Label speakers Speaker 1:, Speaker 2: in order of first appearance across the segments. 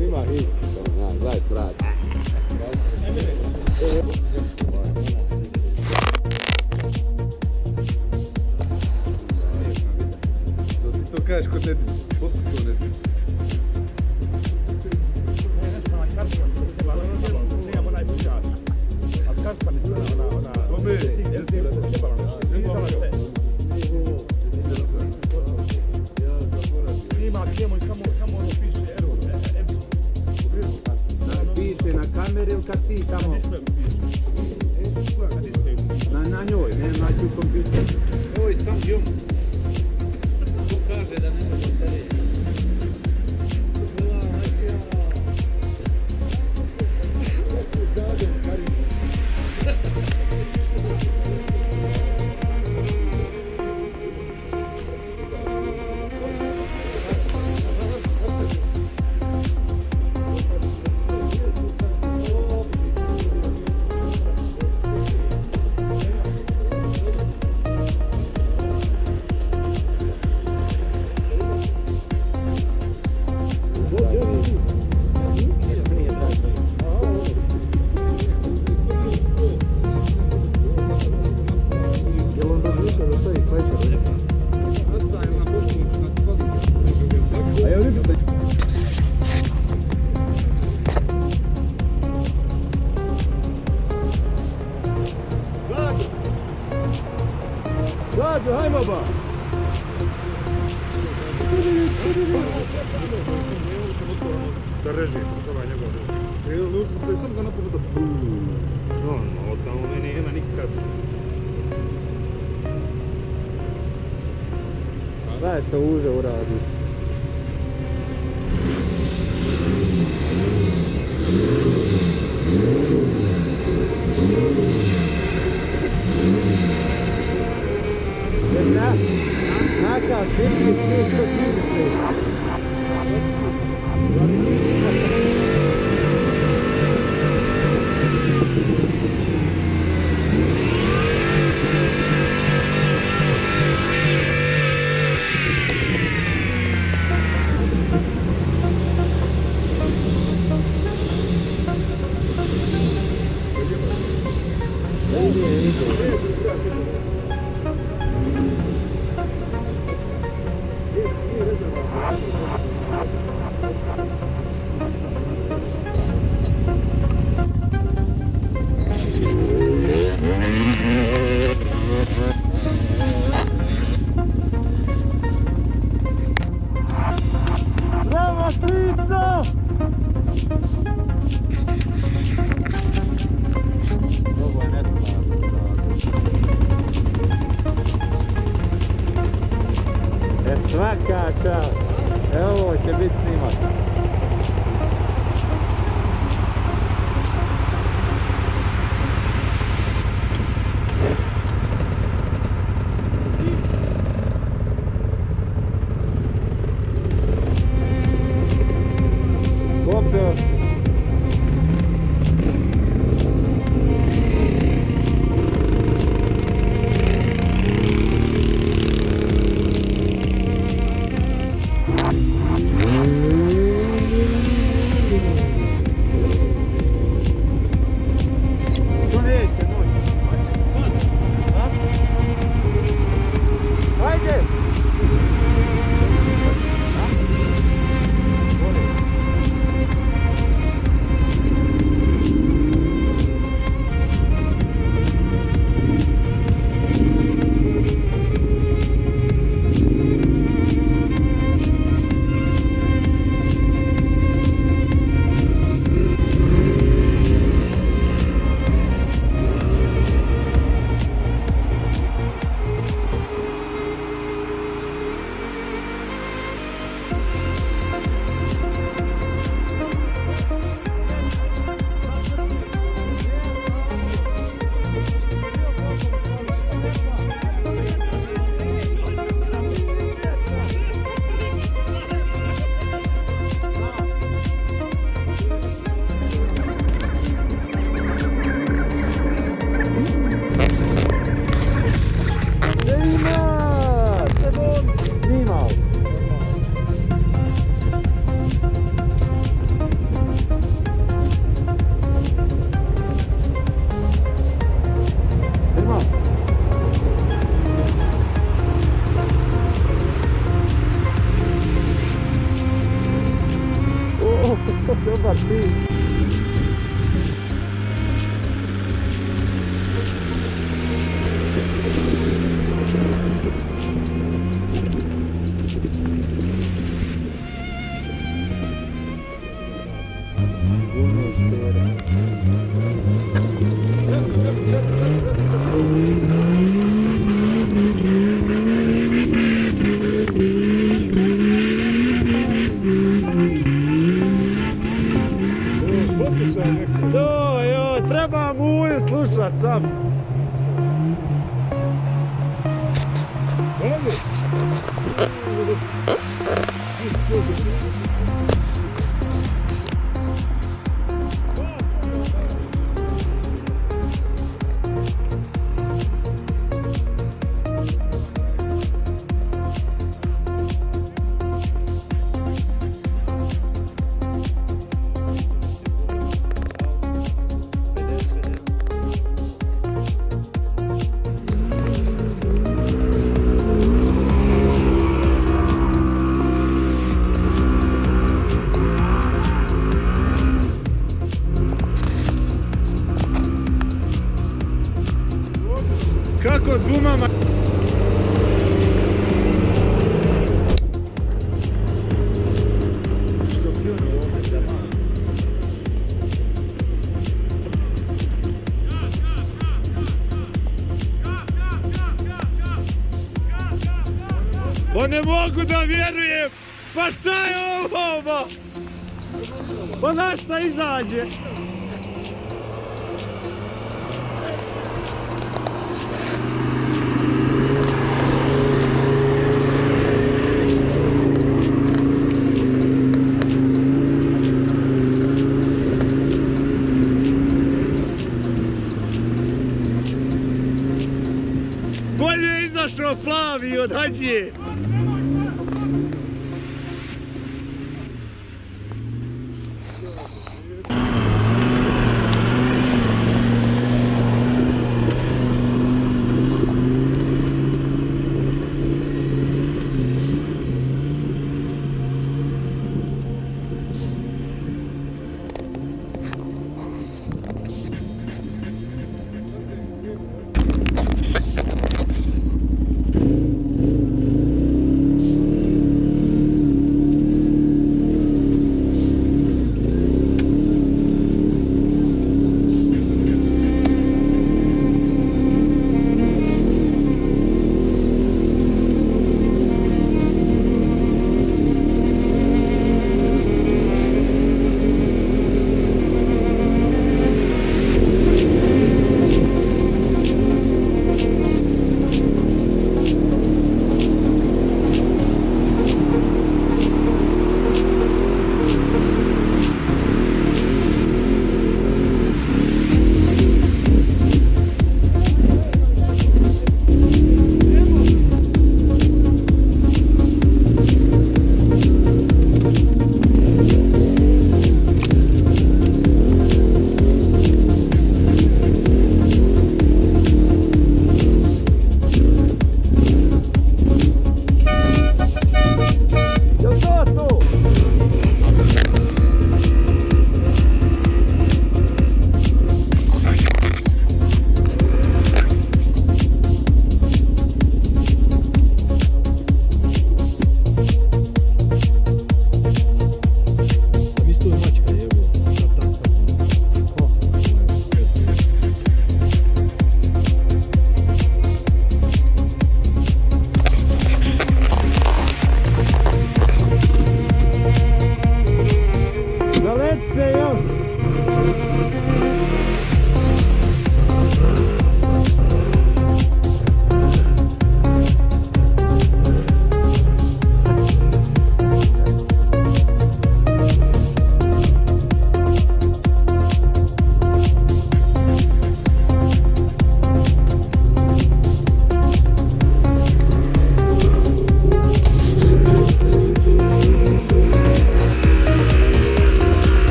Speaker 1: Ima isto, daj strati. Da ti to kažeš kod Nedin, otkud to Nedin?
Speaker 2: Piše na kameri ili kad ti tamo? Na njoj, ne naći u kompjuteru.
Speaker 3: Evo i sam djom. Tu kaže da ne može da je.
Speaker 1: Gađo, haj baba!
Speaker 4: Da reži, što je njegov reži. To je samo ga napravio da buuuu. No, od tamo meni nema nikad.
Speaker 1: Daj što uže uradi. Naka, sviđi, Bravo, strico! Ovo je svaka čast. Evo ovo će biti snimak. Popeo.
Speaker 2: Kad ti?
Speaker 4: Poslušaj neki.
Speaker 2: To, joj, treba muju slušat sam.
Speaker 4: Dolazi.
Speaker 2: Kako s gumama? Pa ne mogu da vjerujem! Pa šta je ovo? Pa na šta izađe? Bolje je izašao plavi od hađije.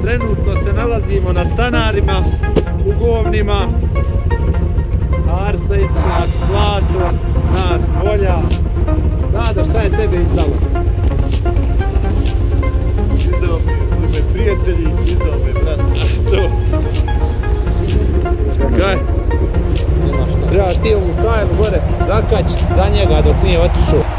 Speaker 2: Trenutno se nalazimo na stanarima, u govnima. Arsa iznad, zlato, nas volja. Dado, šta je tebe izdalo?
Speaker 1: Izdao me prijatelji, izdao me brat.
Speaker 2: To. Čekaj. Trebaš ti ovu sajlu gore zakačiti za njega dok nije otišao.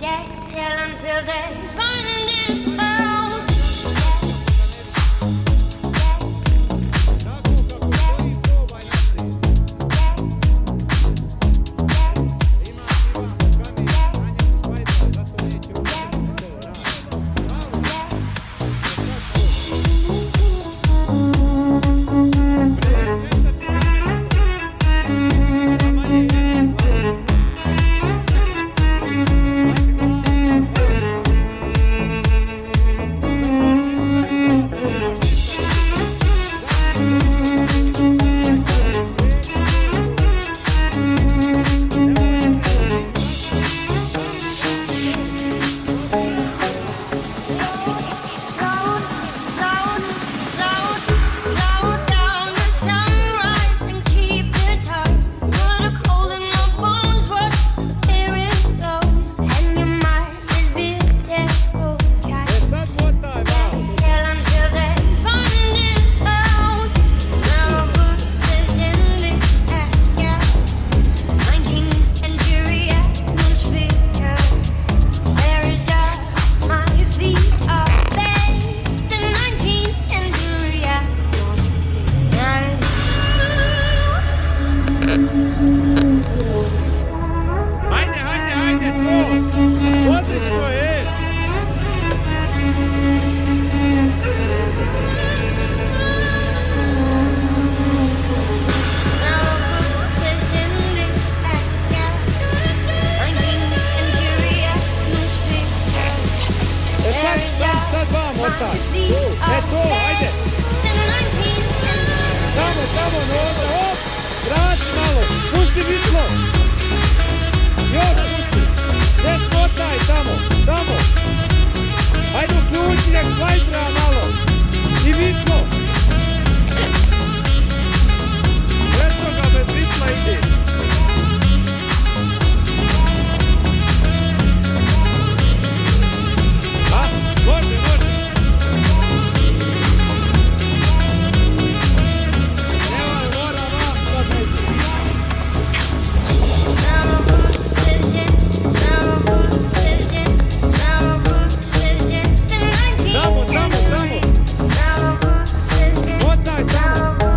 Speaker 5: Stand still until they find it out.
Speaker 2: Tako kako stoji, probaj naprijed. Ima kamen, na njemu špajza, zato neće uraditi to radi.
Speaker 5: Slow down the sunrise and keep it tight. Put a cold in my bones, rush here it goes. And your mind is beautiful.
Speaker 2: Sad motaj malo.
Speaker 5: Still until they find it out. Smell of boots in the air. 19th century atmosphere. There is just my feet are bathed in 19th century atmosphere.
Speaker 2: Hajde, hajde, hajde, to! Odlično je!
Speaker 5: Smell of boots in the air. 19th century atmosphere.
Speaker 2: Sad dva motaj. To, hajde! Tamo, noga, hop! Vrati malo, pusti vitlo! Još pusti! Nek motaj, tamo! Hajde uključi, nek švajtra malo! I vitlo! Eto ga, bez vitla ide! A, može! Evo, mora vam, sad neće. Tamo! Motaj, tamo!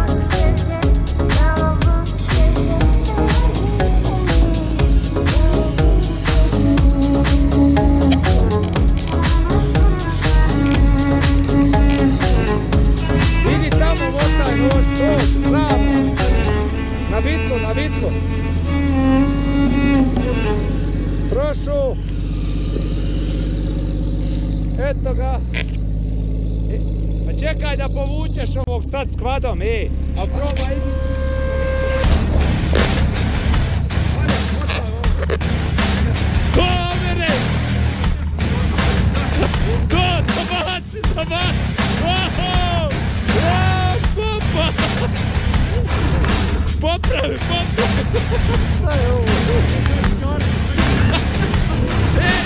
Speaker 2: Vidi tamo, motaj, nož, to, pravo! Na vitlo! Prošu! Eto ga! Pa čekaj da povučeš ovog sad s kvadom, a probaj idi. Komere! To, zabaci! Wow! Popa! Popravi! Šta je ovo?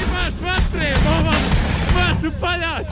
Speaker 2: Imaš vatre, imaš upaljač!